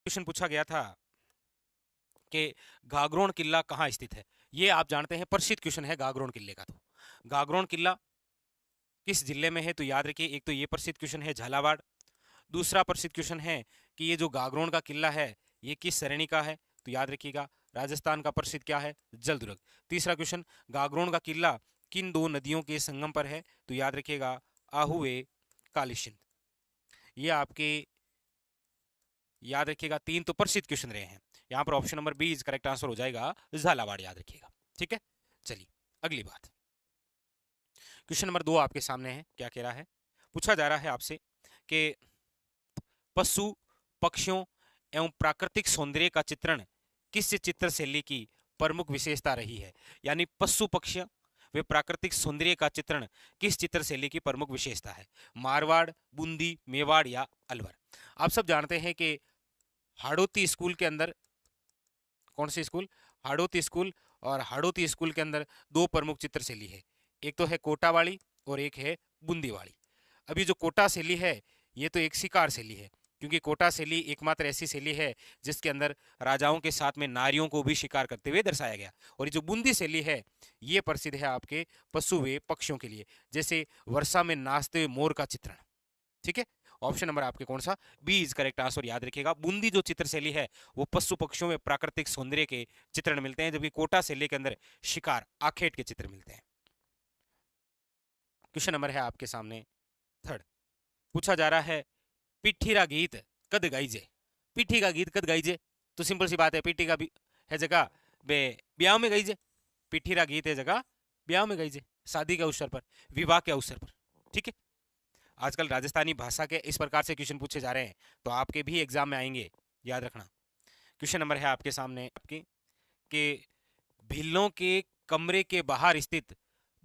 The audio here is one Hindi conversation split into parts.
क्वेश्चन पूछा गया था कि गागरोन किला कहाँ स्थित है। ये आप जानते हैं, प्रसिद्ध क्वेश्चन है गागरोन किले का। तो गागरोन किला किस जिले में है, तो याद रखिए, एक तो ये प्रसिद्ध क्वेश्चन है झालावाड़। दूसरा प्रसिद्ध क्वेश्चन है कि ये जो गागरोन का किला है ये किस श्रेणी का है, तो याद रखिएगा राजस्थान का प्रसिद्ध क्या है, जलदुर्ग। तीसरा क्वेश्चन, गागरोन का किला किन दो नदियों के संगम पर है, तो याद रखिएगा आहुए कालीसिंध। ये आपके याद रखिएगा तीन तो प्रसिद्ध क्वेश्चन रहे हैं। यहाँ पर option number B is correct answer हो जाएगा, झालावाड़, याद रखिएगा। ठीक है, चलिए अगली बात। क्वेश्चन नंबर 2 आपके सामने है। क्या कह रहा है, पूछा जा रहा है आपसे कि पशु पक्षियों एवं प्राकृतिक सौंदर्य का चित्रण किस चित्र शैली की प्रमुख विशेषता रही है। यानी पशु पक्षियों वे प्राकृतिक सौंदर्य का चित्रण किस चित्र शैली की प्रमुख विशेषता है। मारवाड़, बूंदी, मेवाड़ या अलवर। आप सब जानते हैं कि हाड़ौती स्कूल के अंदर, कौन सी स्कूल, हाड़ौती स्कूल, और हाड़ौती स्कूल के अंदर दो प्रमुख चित्र शैली है, एक तो है कोटा वाली और एक है बूंदी वाली। अभी जो कोटा शैली है ये तो एक शिकार शैली है, क्योंकि कोटा शैली एकमात्र ऐसी शैली है जिसके अंदर राजाओं के साथ में नारियों को भी शिकार करते हुए दर्शाया गया। और ये जो बूंदी शैली है ये प्रसिद्ध है आपके पशु व पक्षियों के लिए, जैसे वर्षा में नाचते हुए मोर का चित्रण। ठीक है, ऑप्शन नंबर आपके कौन सा, बी इज करेक्ट आंसर, याद रखिएगा। बूंदी जो चित्र शैली है वो पशु पक्षियों में प्राकृतिक सौंदर्य के चित्रण मिलते हैं, जबकि कोटा शैली के अंदर शिकार आखेट के चित्र मिलते हैं। क्वेश्चन नंबर है आपके सामने थर्ड। पूछा जा रहा है पिट्ठी का गीत कद गाइजे। पिट्ठी का गीत कद गाइजे, तो सिंपल सी बात है, पिट्ठी का भी है जगह बे ब्याह में गाइजे। पिट्ठी का गीत है जगह ब्याह में गाइजे, शादी के अवसर पर, विवाह के अवसर पर। ठीक है, आजकल राजस्थानी भाषा के इस प्रकार से क्वेश्चन पूछे जा रहे हैं तो आपके भी एग्जाम में आएंगे, याद रखना। क्वेश्चन नंबर है आपके सामने आपके कि भिल्लों के कमरे के बाहर स्थित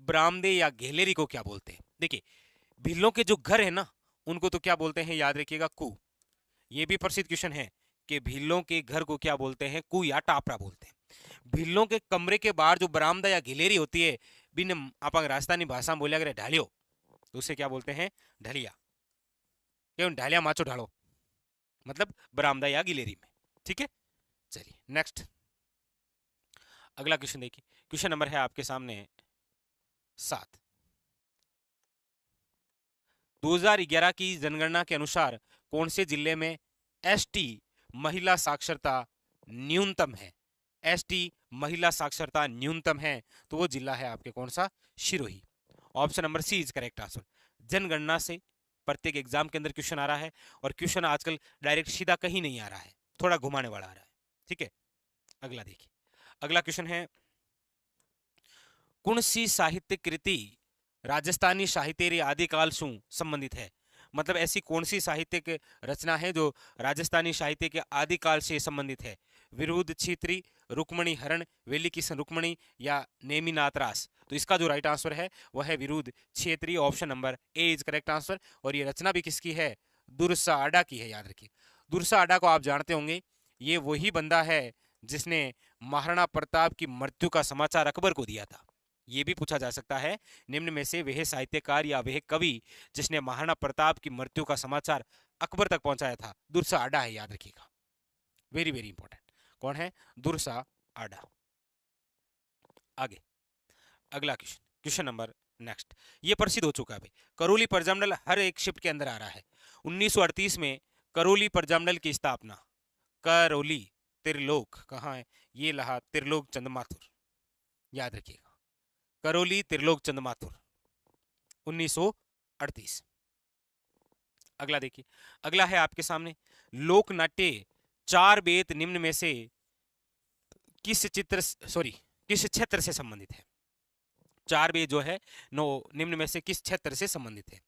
बरामदे या गैलरी को क्या बोलते हैं। देखिए, भिल्लों के जो घर है ना उनको तो क्या बोलते हैं, याद रखिएगा कू। ये भी प्रसिद्ध क्वेश्चन है कि भिल्लों के घर को क्या बोलते हैं, कू या टापरा बोलते हैं। भिल्लों के कमरे के बाहर जो बरामदा या गैलरी होती है, बिन आप राजस्थानी भाषा में बोलिया करे ढालियो, तो उसे क्या बोलते हैं, ढलिया। क्यों, ढालिया माचो ढालो, मतलब बरामदा या गैलरी में। ठीक है, चलिए नेक्स्ट अगला क्वेश्चन देखिए। क्वेश्चन नंबर है आपके सामने 7। 2011 की जनगणना के अनुसार कौन से जिले में एसटी महिला साक्षरता न्यूनतम है। एसटी महिला साक्षरता न्यूनतम है, तो वो जिला है आपके कौन सा, Sirohi. Option number C is correct answer. जनगणना से प्रत्येक एग्जाम के अंदर क्वेश्चन आ रहा है, और क्वेश्चन आजकल डायरेक्ट सीधा कहीं नहीं आ रहा है, थोड़ा घुमाने वाला आ रहा है। ठीक है, अगला देखिए। अगला क्वेश्चन है कौन सी साहित्य कृति राजस्थानी साहित्य आदिकाल से संबंधित है। मतलब ऐसी कौन सी साहित्यिक रचना है जो राजस्थानी साहित्य के आदिकाल से संबंधित है। विरुद्ध छित्री, रुक्मणी हरण, वेली किशन रुक्मणी या नेमिनाथ रास। तो इसका जो राइट आंसर है वह है विरुद्ध क्षेत्री, option number A is correct answer. और ये रचना भी किसकी है, दुर्सा आडा की है, याद रखिए। दुर्सा आडा को आप जानते होंगे, ये वही बंदा है जिसने महाराणा प्रताप की मृत्यु का समाचार अकबर को दिया था। ये भी पूछा जा सकता है, निम्न में से वह साहित्यकार या वह कवि जिसने महाराणा प्रताप की मृत्यु का समाचार अकबर तक पहुंचाया था। दुर्सा आडा है, याद रखिएगा, वेरी वेरी इंपॉर्टेंट। कौन है, दुर्सा आडा। आगे अगला क्वेश्चन, क्वेश्चन नंबर नेक्स्ट। ये प्रसिद्ध हो चुका है भाई, करौली प्रजामंडल हर एक शिफ्ट के अंदर आ रहा है। 1938 में करौली प्रजामंडल की स्थापना, करौली त्रिलोक कहाँ है, ये रहा त्रिलोक चंद्रमाथुर, याद रखिएगा, करौली त्रिलोक चंद्रमाथुर 1938। अगला देखिए, अगला है आपके सामने लोक नाट्य चार बेत निम्न में से किस क्षेत्र से संबंधित है। चार बेत जो है नो निम्न में से किस क्षेत्र से संबंधित है।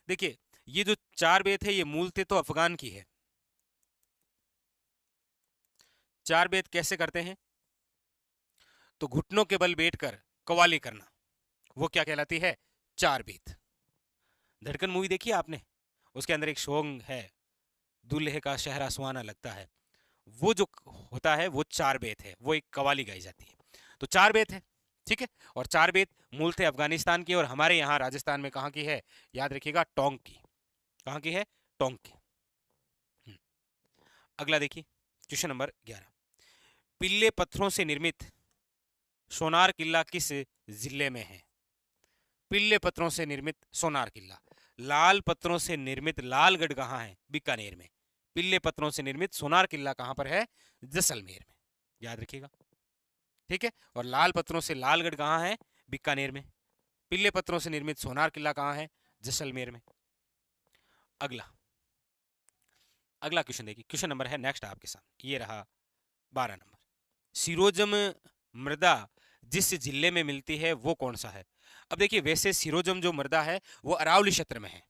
देखिए, ये जो चार बेत है ये मूलतः तो अफगान की है। चार बेत कैसे करते हैं, तो घुटनों के बल बैठकर कवाली करना, वो क्या कहलाती है, चार बेत। धड़कन मूवी देखी है आपने, उसके अंदर एक सॉन्ग है, दूल्हे का शहरा सुहाना लगता है, वो जो होता है वो चार बेत है, वो एक कवाली गाई जाती है। तो चार बेत है, ठीक है। और चार बेत मूलतः अफगानिस्तान की, और हमारे यहाँ राजस्थान में कहाँ की है, याद रखिएगा टोंक की। कहाँ की है, टोंक की। अगला देखिए क्वेश्चन नंबर 11, पीले पत्थरों से निर्मित सोनार किला किस जिले में है? पीले पत्थरों से निर्मित सोनार किला। लाल पत्थरों से निर्मित लालगढ़ कहाँ है? बीकानेर में। पीले पत्थरों से निर्मित सोनार किला कहाँ पर है? जैसलमेर में, याद रखिएगा, ठीक है। और लाल पत्थरों से लालगढ़ कहाँ है? बीकानेर में। पीले पत्थरों से निर्मित सोनार किला कहाँ है? जैसलमेर में। अगला अगला क्वेश्चन देखिए, क्वेश्चन नंबर है नेक्स्ट आपके सामने, ये रहा 12 नंबर। सिरोजम मृदा जिस जिले में मिलती है वो कौन सा है? अब देखिए, वैसे सिरोजम जो मृदा है वो अरावली क्षेत्र में है।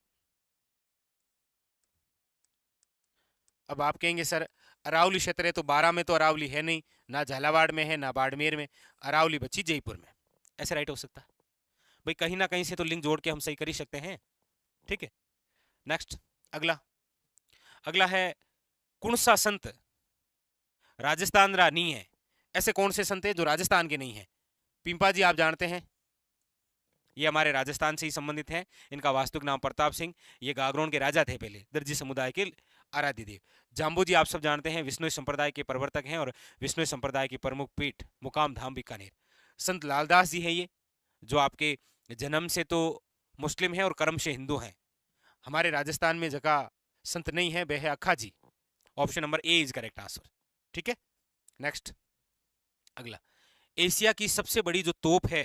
अब आप कहेंगे सर अरावली क्षेत्र है तो 12 में तो अरावली है नहीं, ना झालावाड़ में है ना बाड़मेर में, अरावली बची जयपुर में। ऐसे राइट हो सकता है भाई, कहीं ना कहीं से तो लिंक जोड़ के हम सही कर ही सकते हैं, ठीक है। नेक्स्ट अगला अगला है, कौन सा संत राजस्थान रा नहीं है? ऐसे कौन से संत है जो राजस्थान के नहीं है? पिंपा जी आप जानते हैं, ये हमारे राजस्थान से ही संबंधित हैं। इनका वास्तविक नाम प्रताप सिंह, ये गागरोन के राजा थे पहले, दर्जी समुदाय के आराध्य देव। जाम्बू जी आप सब जानते हैं, विष्णु संप्रदाय के प्रवर्तक हैं और विष्णु संप्रदाय की प्रमुख पीठ मुकाम धाम बीकानेर। संत लालदास जी हैं ये, जो आपके जन्म से तो मुस्लिम है और कर्म से हिंदू हैं। हमारे राजस्थान में जगह संत नहीं है, वह है Akha ji. Option number A is correct answer, ठीक है। नेक्स्ट अगला, एशिया की सबसे बड़ी जो तोप है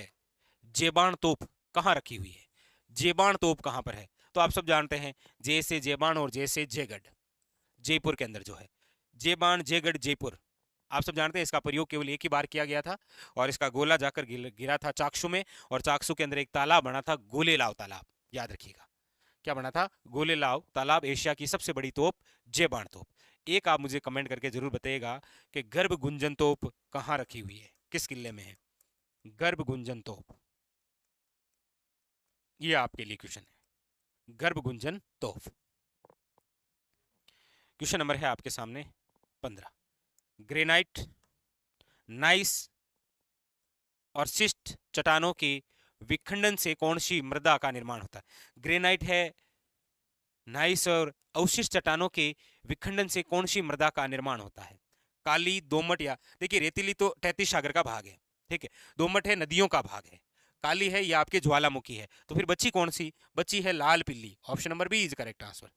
जेबान तोप कहाँ रखी हुई है? जेबान तोप कहाँ पर है? तो आप सब जानते हैं, जे से जेबान और जे से जयगढ़, जयपुर के अंदर जो है जेबान जयगढ़ जयपुर। आप सब जानते हैं इसका प्रयोग केवल एक ही बार किया गया था और इसका गोला जाकर गिरा था चाकसू में, और चाकसू के अंदर एक तालाब बना था, गोलेलाव तालाब, याद रखिएगा। क्या बना था? गोलेलाव तालाब। एशिया की सबसे बड़ी तोप जेबान तोप। एक आप मुझे कमेंट करके जरूर बताइएगा कि गर्भ गुंजन तोप कहाँ रखी हुई है, किस किले में है? गर्भ गुंजन तोप, ये आपके लिए क्वेश्चन है, गर्भ गुंजन तोप। क्वेश्चन नंबर है आपके सामने 15, ग्रेनाइट, नाइस और शिस्ट चट्टानों के विखंडन से कौन सी मृदा का निर्माण होता है? ग्रेनाइट है, नाइस और अवशिष्ट चट्टानों के विखंडन से कौन सी मृदा का निर्माण होता है? काली, दोमट, या देखिए रेतीली तो 33 सागर का भाग है, ठीक है। दोमट है नदियों का भाग है, काली है या आपके ज्वालामुखी है, तो फिर बची कौन सी? बची है लाल पीली। Option number B is correct answer.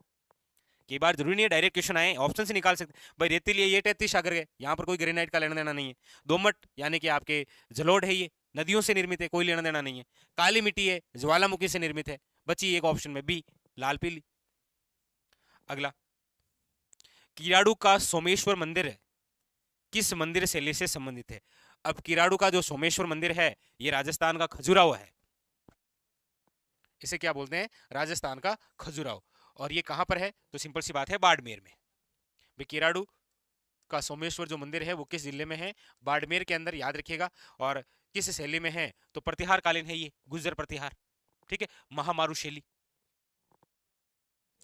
कई बार जरूरी नहीं है डायरेक्ट क्वेश्चन आए, ऑप्शन से निकाल सकते भाई। रेतीली है ये 33 सागर है, यहाँ पर कोई ग्रेनाइट का लेना देना नहीं है। दोमट यानी कि आपके जलोढ़ है, ये नदियों से निर्मित है, कोई लेना देना नहीं है। काली मिट्टी है, ज्वालामुखी से निर्मित है, बची एक ऑप्शन में बी लाल पीली। अगला, किराड़ू का सोमेश्वर मंदिर है किस मंदिर शैली से संबंधित है? अब किराड़ू का जो सोमेश्वर मंदिर है ये राजस्थान का खजुराहो है, इसे क्या बोलते हैं? राजस्थान का खजुराहो। और ये कहां पर है? तो सिंपल सी बात है, बाड़मेर में। भाई किराड़ू का सोमेश्वर जो मंदिर है वो किस जिले में है? बाड़मेर के अंदर, याद रखिएगा। और किस शैली में है? तो प्रतिहार कालीन है ये, गुर्जर प्रतिहार, ठीक है, महामारू शैली।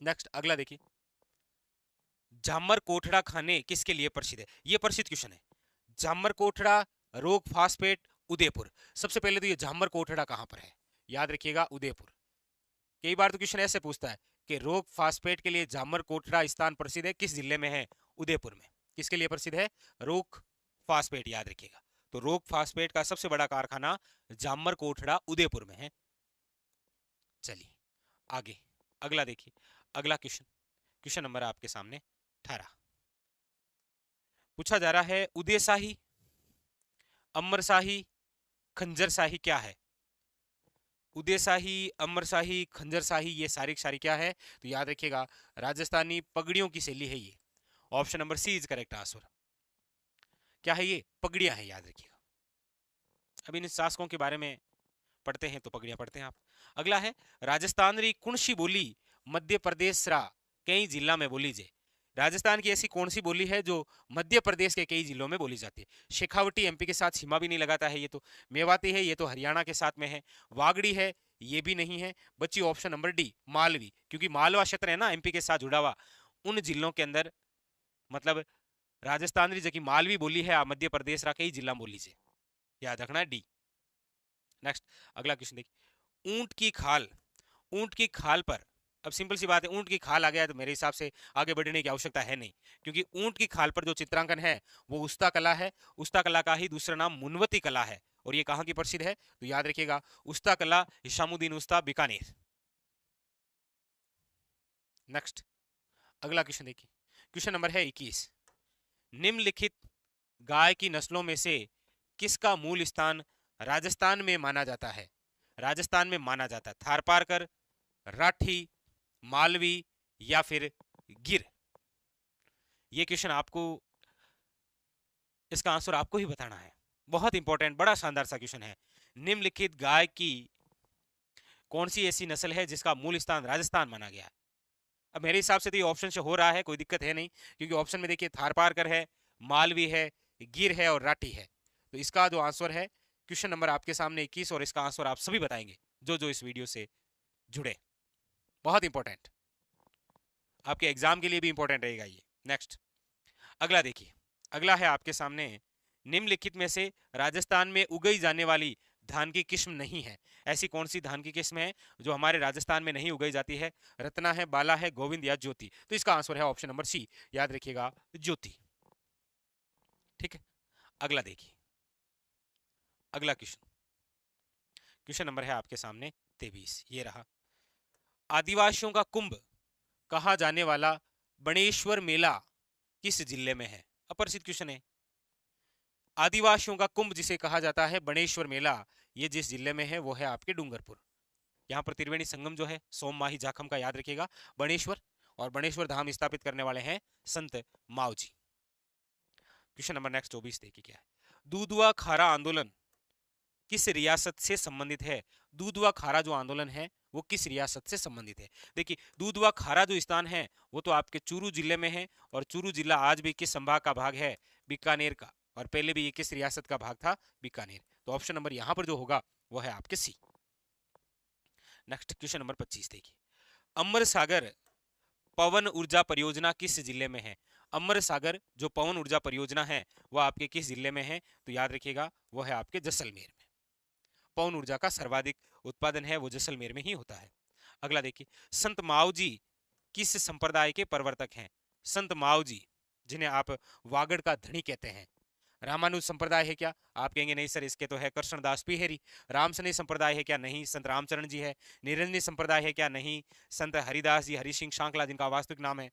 नेक्स्ट अगला देखिए, जामर कोठड़ा खाने किसके लिए प्रसिद्ध है? ये प्रसिद्ध क्वेश्चन है। जामर कोठड़ा, रोक फास्फेट, उदयपुर। सबसे पहले तो ये जामर कोठड़ा कहां पर है? याद रखिएगा उदयपुर। कई बार तो क्वेश्चन ऐसे पूछता है कि रोक फास्फेट के लिए जामर कोठड़ा स्थान प्रसिद्ध है, किस जिले में है? उदयपुर में। किसके लिए प्रसिद्ध है? रोक फास्फेट, याद रखिएगा। तो रोक फास्फेट का सबसे बड़ा कारखाना जामर कोठड़ा उदयपुर में है। चलिए आगे अगला देखिए, अगला क्वेश्चन, क्वेश्चन नंबर आपके सामने 18 पूछा जा रहा है, उदय शाही, अमर शाही, खंजर शाही क्या है? उदय शाही, अमर शाही, खंजर शाही, ये सारी सारी क्या है? तो याद रखिएगा राजस्थानी पगड़ियों की शैली है ये। Option number C is correct answer. क्या है ये? पगड़ियां है, याद रखिएगा। अब इन शासकों के बारे में पढ़ते हैं तो पगड़ियां पढ़ते हैं आप। अगला है, राजस्थान री कुणसी बोली मध्य प्रदेश रा कई जिला में बोली जाए। राजस्थान की ऐसी कौन सी बोली है जो मध्य प्रदेश के कई जिलों में बोली जाती है? शेखावटी एमपी के साथ सीमा भी नहीं लगाता है ये तो। मेवाती है, ये तो हरियाणा के साथ में है। वागड़ी है, ये भी नहीं है। बच्ची ऑप्शन नंबर डी मालवी, क्योंकि मालवा क्षेत्र है ना एमपी के साथ जुड़ा हुआ, उन जिलों के अंदर मतलब राजस्थान री जबकि मालवी बोली है मध्य प्रदेश रा कई जिला बोली से, याद रखना डी। नेक्स्ट अगला क्वेश्चन देखिए, ऊंट की खाल, ऊंट की खाल पर अब सिंपल सी बात है, ऊंट की खाल आ गया तो मेरे हिसाब से आगे बढ़ने की आवश्यकता है नहीं, क्योंकि ऊंट की खाल पर जो चित्रांकन है वो उस्ता कला है। उस्ता कला का ही दूसरा नाम मुनवती कला है, और ये कहाँ की प्रसिद्ध है तो याद रखिएगा, उस्ता कला, हिशामुद्दीन उस्ता, बीकानेर। नेक्स्ट अगला क्वेश्चन देखिए, क्वेश्चन नंबर है 21। निम्नलिखित गाय की नस्लों में से किसका मूल स्थान राजस्थान में माना जाता है? राजस्थान में माना जाता है, थारपारकर, राठी, मालवी या फिर गिर। ये क्वेश्चन आपको, इसका आंसर आपको ही बताना है। बहुत इंपॉर्टेंट, बड़ा शानदार सा क्वेश्चन है। निम्नलिखित गाय की कौन सी ऐसी नस्ल है जिसका मूल स्थान राजस्थान माना गया है? अब मेरे हिसाब से तो ये ऑप्शन से हो रहा है, कोई दिक्कत है नहीं, क्योंकि ऑप्शन में देखिए थारपारकर है, मालवी है, गिर है और राठी है। तो इसका जो आंसर है, क्वेश्चन नंबर आपके सामने 21, और इसका आंसर आप सभी बताएंगे जो जो इस वीडियो से जुड़े। बहुत इंपॉर्टेंट, आपके एग्जाम के लिए भी इंपॉर्टेंट रहेगा ये। नेक्स्ट अगला देखिए, अगला है आपके सामने, निम्नलिखित में से राजस्थान में उगाई जाने वाली धान की किस्म नहीं है। ऐसी कौन सी धान की किस्म है जो हमारे राजस्थान में नहीं उगाई जाती है? रत्ना है, बाला है, गोविंद या ज्योति। तो इसका आंसर है ऑप्शन नंबर सी, याद रखिएगा, ज्योति। ठीक है, अगला देखिए, अगला क्वेश्चन, क्वेश्चन नंबर है आपके सामने 23, ये रहा। आदिवासियों का कुंभ कहा जाने वाला बणेश्वर मेला किस जिले में है? अप्रसिद्ध क्वेश्चन है। आदिवासियों का कुंभ जिसे कहा जाता है बणेश्वर मेला, ये जिस जिले में है वो है आपके डूंगरपुर। यहाँ पर त्रिवेणी संगम जो है सोम माही जाखम का, याद रखिएगा, बणेश्वर, और बणेश्वर धाम स्थापित करने वाले हैं संत मावजी। क्वेश्चन नंबर नेक्स्ट 24 देखिए क्या है। दूधवा खारा आंदोलन किस रियासत से संबंधित है? दूधवा खारा जो आंदोलन है वो किस रियासत से संबंधित है? देखिए, दूधवा खारा जो स्थान है वो तो आपके चूरू जिले में है, और चूरू जिला आज भी किस संभाग का भाग है? बीकानेर का, और पहले भी ये किस रियासत का भाग था? बीकानेर। तो ऑप्शन नंबर यहां पर जो होगा वो है आपके सी। नेक्स्ट क्वेश्चन नंबर 25 देखिए, अमर सागर पवन ऊर्जा परियोजना किस जिले में है? अमर सागर जो पवन ऊर्जा परियोजना है वो आपके किस जिले में है? तो याद रखिएगा, वो है आपके जैसलमेर में। पवन ऊर्जा का सर्वाधिक उत्पादन है वो जैसलमेर में ही होता है। अगला देखिए, संत मावजी किस संप्रदाय के प्रवर्तक हैं? संत मावजी, जिन्हें आप वागड़ का धनी कहते हैं, रामानुज संप्रदाय है क्या? आप कहेंगे नहीं सर, इसके तो है कृष्णदास पिहेरी। रामसनी संप्रदाय है क्या? नहीं। संत रामचरण जी है। निरंजनी संप्रदाय है क्या? नहीं। संत हरिदास जी, हरि सिंह शांकला जिनका वास्तविक नाम है।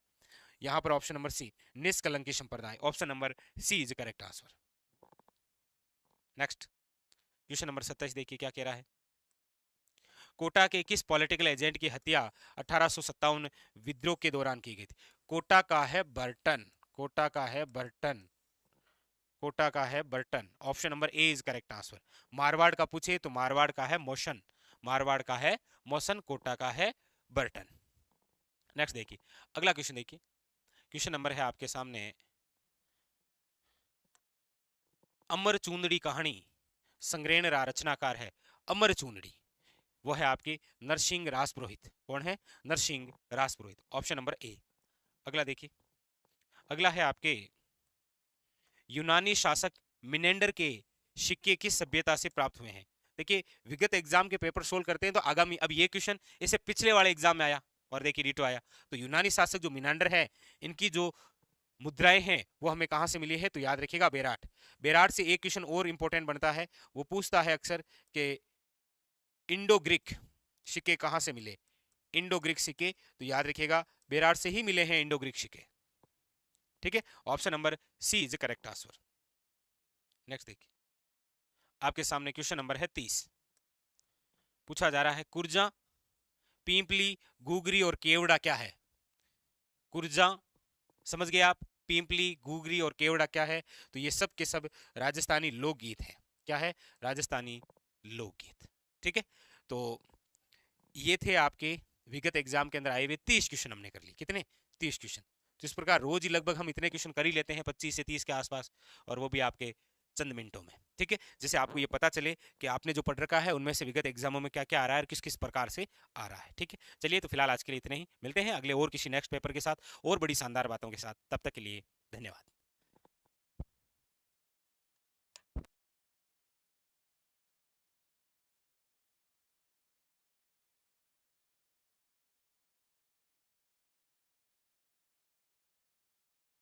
यहां पर option number C, Nishkalanki Sampradaya, option number C is correct answer. Next question number 27 देखिए क्या कह रहा है। कोटा के किस पॉलिटिकल एजेंट की हत्या 1857 विद्रोह के दौरान की गई थी? कोटा का है बर्टन, कोटा का है बर्टन, कोटा का है Burton, option number A is correct answer. Marwar का पूछे तो मारवाड़ का है मोशन, मारवाड़ का है मोशन, कोटा का है बर्टन। नेक्स्ट देखिए, अगला क्वेश्चन देखिए, क्वेश्चन नंबर है आपके सामने, अमर चूंदड़ी कहानी संग्रहण रा रचनाकार है। अमर चूंदड़ी वो है आपकी नरसिंह रासपुरोहित। कौन है? Narsingh Raspurohit, option number A. अगला देखिए, अगला है आपके, यूनानी शासक मिनेंडर के सिक्के किस सभ्यता से प्राप्त हुए हैं? देखिए, विगत एग्जाम के पेपर सोल्व करते हैं तो आगामी, अब ये क्वेश्चन इससे पिछले वाले एग्जाम में आया और देखिए रिटो आया। तो यूनानी शासक जो मिनेंडर है, इनकी जो मुद्राएं हैं वो हमें कहां से मिली है? तो याद रखिएगा, बेराट। बेराट से एक क्वेश्चन और इंपॉर्टेंट बनता है, वो पूछता है अक्सर कि इंडो ग्रीक सिक्के कहां से मिले? इंडो ग्रीक सिक्के, तो याद रखिएगा बेराट से ही मिले हैं इंडो ग्रीक सिक्के। ठीक है, option number C is correct answer. Next देखिए, आपके सामने क्वेश्चन नंबर है 30, पूछा जा रहा है कुर्जा, पींपली, घुघरी और केवड़ा क्या है? कुर्जा समझ गए आप, पींपली, घुघरी और केवड़ा क्या है? तो ये सब के सब राजस्थानी लोकगीत है। क्या है? राजस्थानी लोकगीत। ठीक है, तो ये थे आपके विगत एग्जाम के अंदर आए हुए 30 क्वेश्चन हमने कर लिए। कितने? 30 क्वेश्चन। तो इस प्रकार रोज ही लगभग हम इतने क्वेश्चन कर ही लेते हैं, 25 से 30 के आसपास, और वो भी आपके चंद मिनटों में। ठीक है, जैसे आपको ये पता चले कि आपने जो पढ़ रखा है उनमें से विगत एग्जामों में क्या क्या आ रहा है और किस किस प्रकार से आ रहा है। ठीक है, चलिए तो फिलहाल आज के लिए इतने ही, मिलते हैं अगले और किसी नेक्स्ट पेपर के साथ और बड़ी शानदार बातों के साथ। तब तक के लिए धन्यवाद।